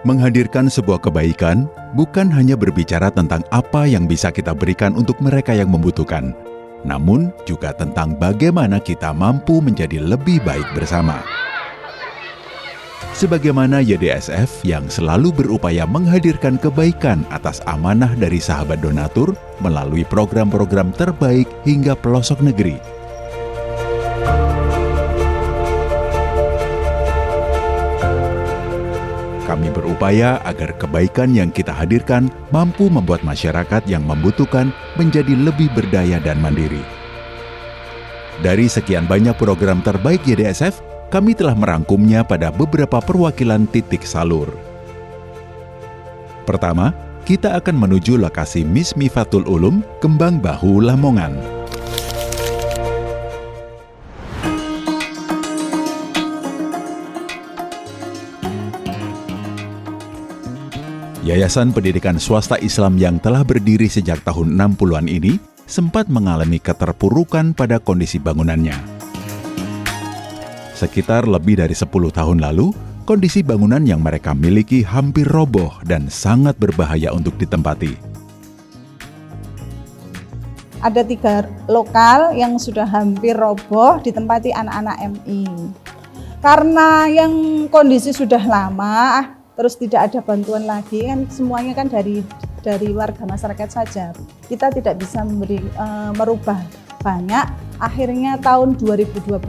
Menghadirkan sebuah kebaikan bukan hanya berbicara tentang apa yang bisa kita berikan untuk mereka yang membutuhkan, namun juga tentang bagaimana kita mampu menjadi lebih baik bersama. Sebagaimana YDSF yang selalu berupaya menghadirkan kebaikan atas amanah dari sahabat donatur melalui program-program terbaik hingga pelosok negeri. Kami berupaya agar kebaikan yang kita hadirkan mampu membuat masyarakat yang membutuhkan menjadi lebih berdaya dan mandiri. Dari sekian banyak program terbaik YDSF, kami telah merangkumnya pada beberapa perwakilan titik salur. Pertama, kita akan menuju lokasi Miss Mifatul Ulum, Kembang Bahu, Lamongan. Yayasan Pendidikan Swasta Islam yang telah berdiri sejak tahun 60-an ini sempat mengalami keterpurukan pada kondisi bangunannya. Sekitar lebih dari 10 tahun lalu, kondisi bangunan yang mereka miliki hampir roboh dan sangat berbahaya untuk ditempati. Ada 3 lokal yang sudah hampir roboh ditempati anak-anak MI. Karena yang kondisi sudah lama, terus tidak ada bantuan lagi, kan semuanya kan dari warga masyarakat saja. Kita tidak bisa merubah banyak. Akhirnya tahun 2012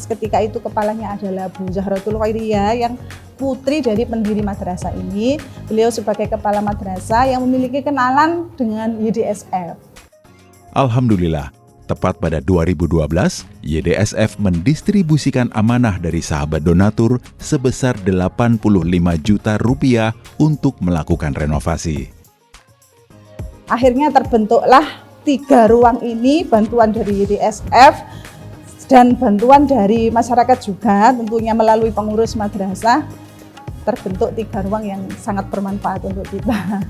ketika itu kepalanya adalah Bu Zahratul Khairiyah yang putri dari pendiri madrasah ini. Beliau sebagai kepala madrasah yang memiliki kenalan dengan YDSF. Alhamdulillah, tepat pada 2012, YDSF mendistribusikan amanah dari sahabat donatur sebesar 85 juta rupiah untuk melakukan renovasi. Akhirnya terbentuklah 3 ruang ini, bantuan dari YDSF dan bantuan dari masyarakat juga, tentunya melalui pengurus madrasah, terbentuk 3 ruang yang sangat bermanfaat untuk kita.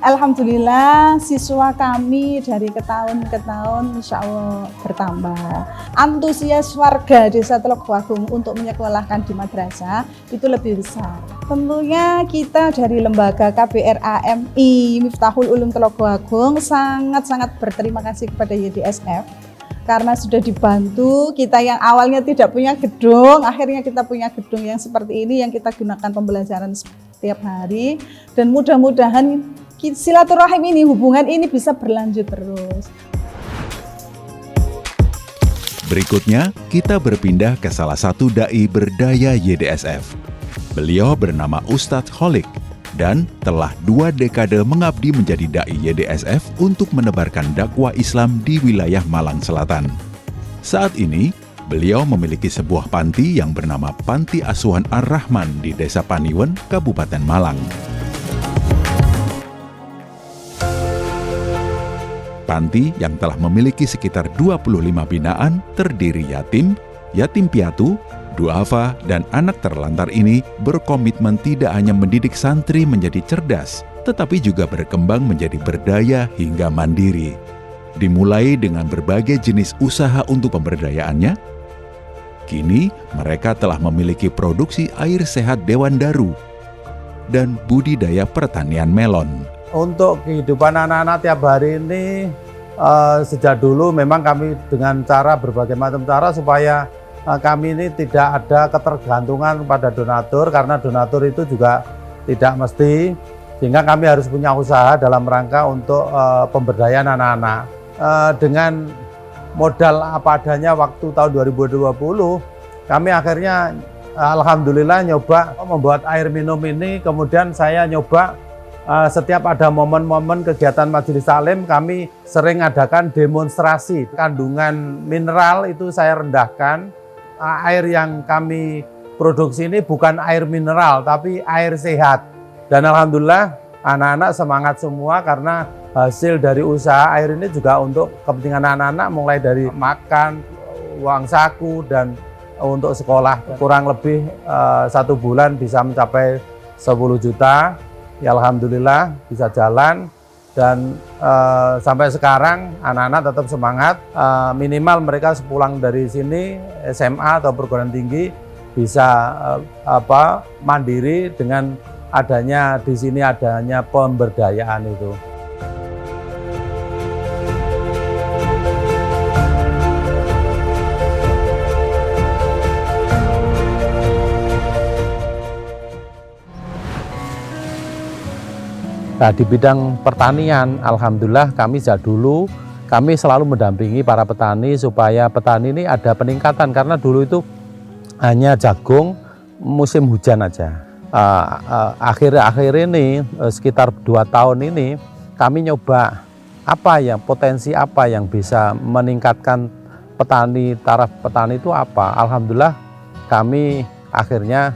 Alhamdulillah siswa kami dari ke tahun ke tahun insya Allah bertambah. Antusias warga Desa Teluk Wagung untuk menyekolahkan di madrasah itu lebih besar. Tentunya kita dari lembaga KBRA MI Miftahul Ulum Teluk Wagung sangat-sangat berterima kasih kepada YDSF karena sudah dibantu kita yang awalnya tidak punya gedung, akhirnya kita punya gedung yang seperti ini yang kita gunakan pembelajaran setiap hari, dan mudah-mudahan silaturahim ini, hubungan ini bisa berlanjut terus. Berikutnya, kita berpindah ke salah satu dai berdaya YDSF. Beliau bernama Ustadz Kholik dan telah 2 dekade mengabdi menjadi dai YDSF untuk menebarkan dakwah Islam di wilayah Malang Selatan. Saat ini, beliau memiliki sebuah panti yang bernama Panti Asuhan Ar-Rahman di Desa Paniwen, Kabupaten Malang. Panti yang telah memiliki sekitar 25 binaan terdiri yatim, yatim piatu, duafa, dan anak terlantar ini berkomitmen tidak hanya mendidik santri menjadi cerdas, tetapi juga berkembang menjadi berdaya hingga mandiri. Dimulai dengan berbagai jenis usaha untuk pemberdayaannya, kini mereka telah memiliki produksi air sehat Dewan Daru dan budidaya pertanian melon. Untuk kehidupan anak-anak tiap hari ini, sejak dulu memang kami dengan cara berbagai macam cara supaya kami ini tidak ada ketergantungan pada donatur, karena donatur itu juga tidak mesti, sehingga kami harus punya usaha dalam rangka untuk pemberdayaan anak-anak. Dengan modal apa adanya waktu tahun 2020, kami akhirnya alhamdulillah nyoba membuat air minum ini, kemudian saya nyoba setiap ada momen-momen kegiatan majelis taklim, kami sering adakan demonstrasi. Kandungan mineral itu saya rendahkan. Air yang kami produksi ini bukan air mineral, tapi air sehat. Dan alhamdulillah anak-anak semangat semua karena hasil dari usaha air ini juga untuk kepentingan anak-anak, mulai dari makan, uang saku, dan untuk sekolah. Kurang lebih 1 bulan bisa mencapai 10 juta. Ya alhamdulillah bisa jalan, dan sampai sekarang anak-anak tetap semangat. Minimal mereka sepulang dari sini SMA atau perguruan tinggi bisa mandiri dengan adanya di sini adanya pemberdayaan itu. Nah, di bidang pertanian, alhamdulillah kami sejak dulu kami selalu mendampingi para petani supaya petani ini ada peningkatan, karena dulu itu hanya jagung musim hujan aja. Akhir-akhir ini sekitar 2 tahun ini kami nyoba potensi apa yang bisa meningkatkan petani, taraf petani itu apa. Alhamdulillah kami akhirnya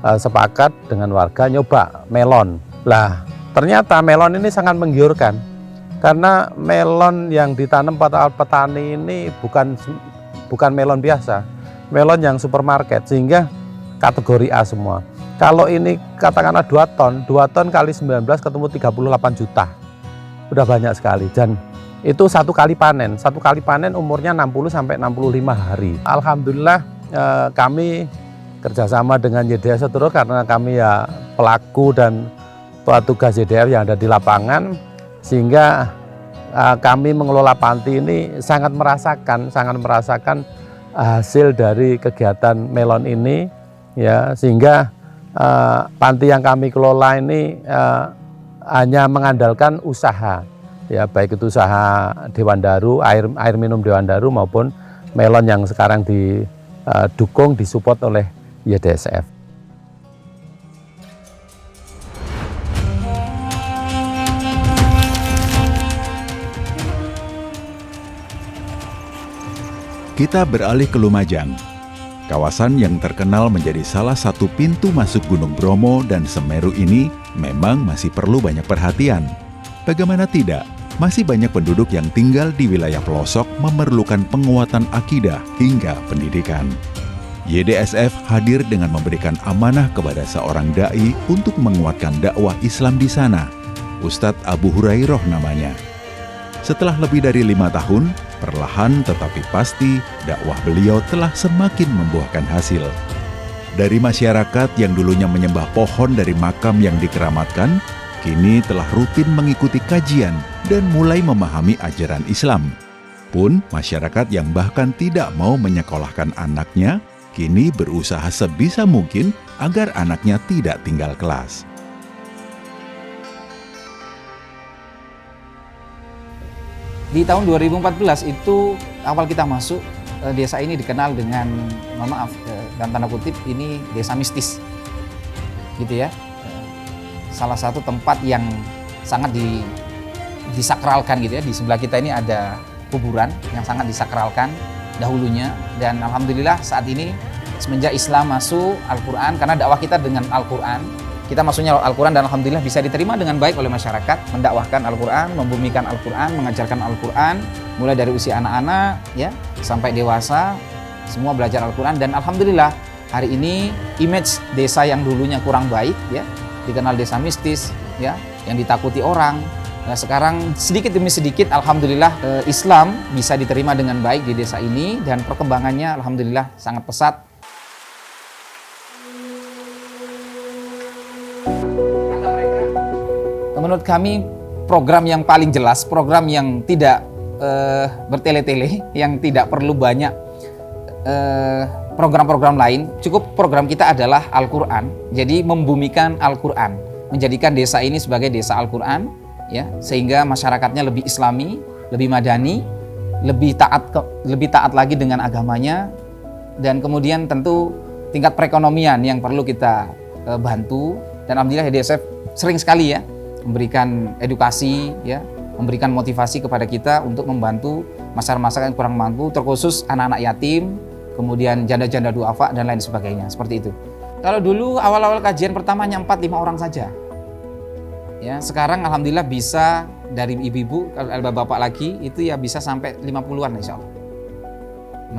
sepakat dengan warga nyoba melon. Lah, ternyata melon ini sangat menggiurkan, karena melon yang ditanam petani ini bukan melon biasa, melon yang supermarket, sehingga kategori A semua. Kalau ini katakanlah 2 ton kali 19 ketemu 38 juta, udah banyak sekali. Dan itu satu kali panen umurnya 60 sampai 65 hari. Alhamdulillah kami kerjasama dengan YDS terus, karena kami ya pelaku dan tugas YDF yang ada di lapangan, sehingga kami mengelola panti ini sangat merasakan hasil dari kegiatan melon ini, ya, sehingga panti yang kami kelola ini hanya mengandalkan usaha, ya, baik itu usaha Dewan Daru, air minum Dewan Daru maupun melon yang sekarang didukung, disupport oleh YDSF. Kita beralih ke Lumajang, kawasan yang terkenal menjadi salah satu pintu masuk Gunung Bromo dan Semeru ini memang masih perlu banyak perhatian. Bagaimana tidak, masih banyak penduduk yang tinggal di wilayah pelosok memerlukan penguatan akidah hingga pendidikan. YDSF hadir dengan memberikan amanah kepada seorang da'i untuk menguatkan dakwah Islam di sana. Ustadz Abu Hurairah namanya. Setelah lebih dari 5 tahun, perlahan tetapi pasti dakwah beliau telah semakin membuahkan hasil. Dari masyarakat yang dulunya menyembah pohon dari makam yang dikeramatkan, kini telah rutin mengikuti kajian dan mulai memahami ajaran Islam. Pun masyarakat yang bahkan tidak mau menyekolahkan anaknya, kini berusaha sebisa mungkin agar anaknya tidak tinggal kelas. Di tahun 2014 itu awal kita masuk, desa ini dikenal dengan, mohon maaf, dalam tanda kutip, ini desa mistis, gitu ya. Salah satu tempat yang sangat disakralkan gitu ya. Di sebelah kita ini ada kuburan yang sangat disakralkan dahulunya, dan alhamdulillah saat ini semenjak Islam masuk Al-Quran, karena dakwah kita dengan Al-Quran, kita masuknya Al-Quran dan alhamdulillah bisa diterima dengan baik oleh masyarakat, mendakwahkan Al-Quran, membumikan Al-Quran, mengajarkan Al-Quran, mulai dari usia anak-anak ya sampai dewasa, semua belajar Al-Quran, dan alhamdulillah hari ini image desa yang dulunya kurang baik ya, dikenal desa mistis ya, yang ditakuti orang. Nah, sekarang sedikit demi sedikit alhamdulillah Islam bisa diterima dengan baik di desa ini, dan perkembangannya alhamdulillah sangat pesat. Menurut kami program yang paling jelas, program yang tidak bertele-tele, yang tidak perlu banyak program-program lain, cukup program kita adalah Al-Quran. Jadi membumikan Al-Quran, menjadikan desa ini sebagai desa Al-Quran, ya, sehingga masyarakatnya lebih Islami, lebih madani, lebih taat lagi dengan agamanya, dan kemudian tentu tingkat perekonomian yang perlu kita bantu. Dan alhamdulillah YDSF sering sekali ya memberikan edukasi, ya, memberikan motivasi kepada kita untuk membantu masyarakat yang kurang mampu, terkhusus anak-anak yatim, kemudian janda-janda duafa dan lain sebagainya, seperti itu. Kalau dulu awal-awal kajian pertamanya 4-5 orang saja, ya, sekarang alhamdulillah bisa dari ibu-ibu, kalau ada bapak lagi itu ya bisa sampai 50-an insya Allah,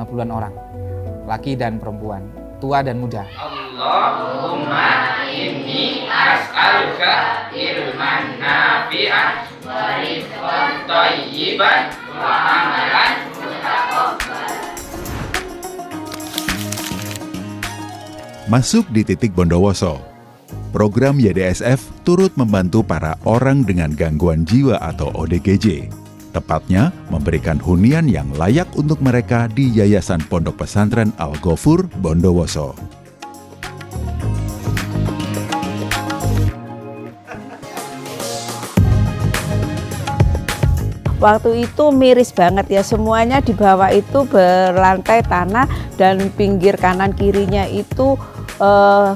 50-an orang, laki dan perempuan, tua dan muda. Allahumma inni as'aluka ilman nafi'an wa rizqan thayyiban wa amalan mutaqabbalan. Masuk di titik Bondowoso. Program YDSF turut membantu para orang dengan gangguan jiwa atau ODGJ. Tepatnya, memberikan hunian yang layak untuk mereka di Yayasan Pondok Pesantren Al-Ghafur, Bondowoso. Waktu itu miris banget ya, semuanya di bawah itu berlantai tanah dan pinggir kanan kirinya itu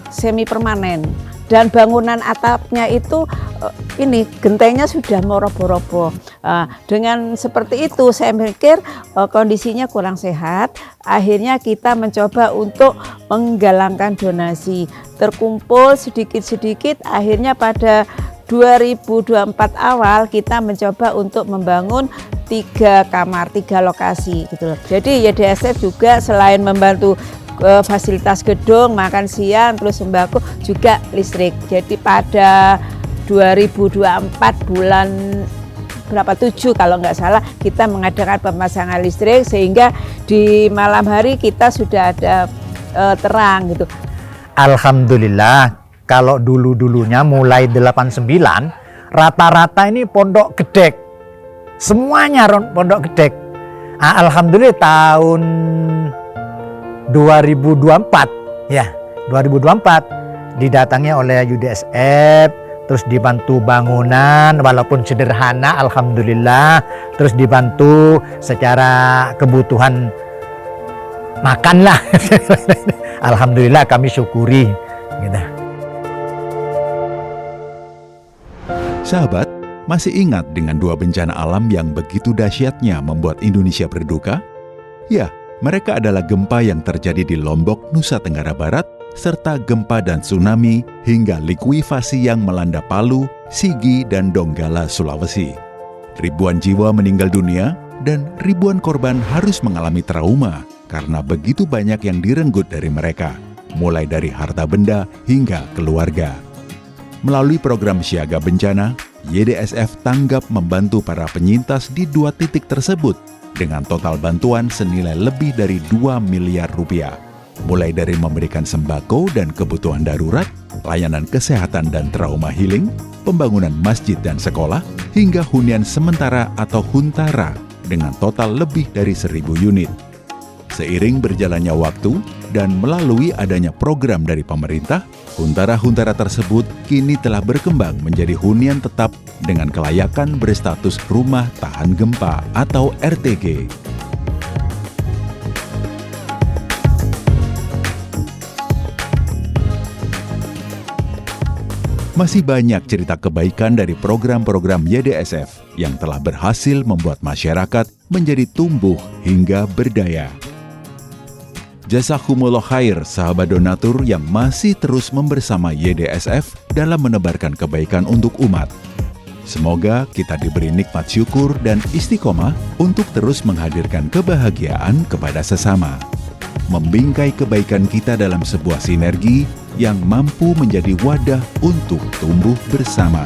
semi permanen. Dan bangunan atapnya itu ini gentengnya sudah mau roboh-roboh. Dengan seperti itu saya pikir kondisinya kurang sehat. Akhirnya kita mencoba untuk menggalangkan donasi. Terkumpul sedikit-sedikit, akhirnya pada 2024 awal kita mencoba untuk membangun 3 kamar, 3 lokasi gitu loh. Jadi YDSF juga selain membantu fasilitas gedung, makan siang, terus sembako, juga listrik. Jadi pada 2024 bulan berapa 7 kalau nggak salah kita mengadakan pemasangan listrik sehingga di malam hari kita sudah ada terang gitu. Alhamdulillah, kalau dulu-dulunya mulai 89 rata-rata ini pondok gedek. Semuanya pondok gedek. Alhamdulillah tahun 2024 ya, 2024 didatangi oleh YDSF, terus dibantu bangunan walaupun sederhana alhamdulillah, terus dibantu secara kebutuhan makan lah. Alhamdulillah kami syukuri gitu. Sahabat, masih ingat dengan 2 bencana alam yang begitu dahsyatnya membuat Indonesia berduka? Ya, mereka adalah gempa yang terjadi di Lombok, Nusa Tenggara Barat, serta gempa dan tsunami hingga likuifasi yang melanda Palu, Sigi, dan Donggala, Sulawesi. Ribuan jiwa meninggal dunia dan ribuan korban harus mengalami trauma karena begitu banyak yang direnggut dari mereka, mulai dari harta benda hingga keluarga. Melalui program Siaga Bencana, YDSF tanggap membantu para penyintas di 2 titik tersebut dengan total bantuan senilai lebih dari 2 miliar rupiah. Mulai dari memberikan sembako dan kebutuhan darurat, layanan kesehatan dan trauma healing, pembangunan masjid dan sekolah, hingga hunian sementara atau huntara dengan total lebih dari 1.000 unit. Seiring berjalannya waktu dan melalui adanya program dari pemerintah, huntara-huntara tersebut kini telah berkembang menjadi hunian tetap dengan kelayakan berstatus rumah tahan gempa atau RTG. Masih banyak cerita kebaikan dari program-program YDSF yang telah berhasil membuat masyarakat menjadi tumbuh hingga berdaya. Jazakumullah khair sahabat donatur yang masih terus membersama YDSF dalam menebarkan kebaikan untuk umat. Semoga kita diberi nikmat syukur dan istiqomah untuk terus menghadirkan kebahagiaan kepada sesama. Membingkai kebaikan kita dalam sebuah sinergi yang mampu menjadi wadah untuk tumbuh bersama.